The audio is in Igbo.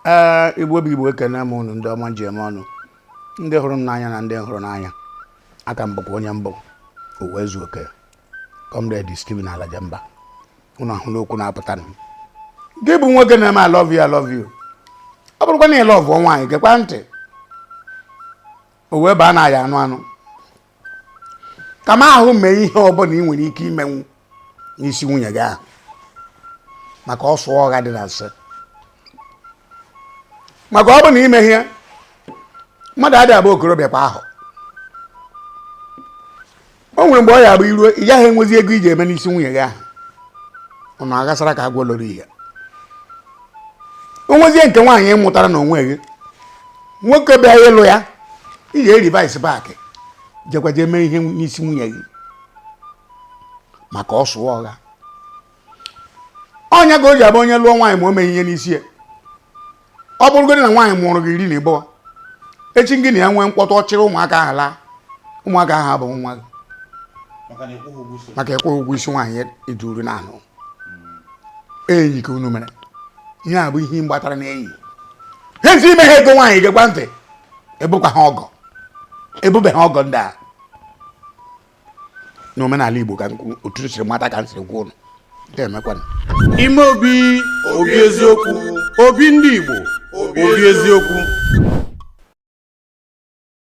Igbo ekene m unu ndị ọma njem ọnụ ndị hụrụ m n'anya na ndị hụrụ n'anya aka m bụkwa onye mbụ Uwaezuoke Comrade Steven Alajamba unu ahụ n'okwu na-apụta m gị bụ nwoke na-eme I love you ọ bụrụkwa na ị love nwaanyị gekwa ntị o wee baa na ya anụ ka m ahụ mee ihe ọbụla ị nwere ike imenwu n'isi nwunye gị ahụ maka ọsụ ọgha dị na nsị maka ọ bụ na ime ihe mmadụ adị abụ okorobịa kwa ahụ o nwere mgbe ọ ya bụ iruo ị gaghị enwezi ego iji eme n'isi nwunye gị ahụ ụnụ aghasara ka agwọ loro ihe o nwezie nke nwaanyị mụtara na onwe gị nwoke bịa ịlụ ya ị ga-eri vice paaki jekwaje mee ihe n'isi nwunye gị maka ọsụ ọgha ọnya ka o ji abụ onye lụọ nwaanyị ma o mee ihe n'isi ya ọ bụrụgodị na nwaanyị mụrụ gị 12 echi gị na ya nwee mkpọtụ ọchịrị ụmụaka ahụ laa ụmụaka ahụ abụ nwa gị maka ịkwụ ụgwọ isi nwaanyị iduru n'anụ enyi ka unu mere ihe a bụ ihe mgbatara n'enyi ha ezi ime ha ego nwaanyị gekwa ntị ebukwa ha ọgọ ebube ha ọgọ ndị a n'omenala Igbo ka otu siri mata ka nsiri gwa ụnụ emekwana ime obi eziokwu obi ndị Igbo obi eziokwu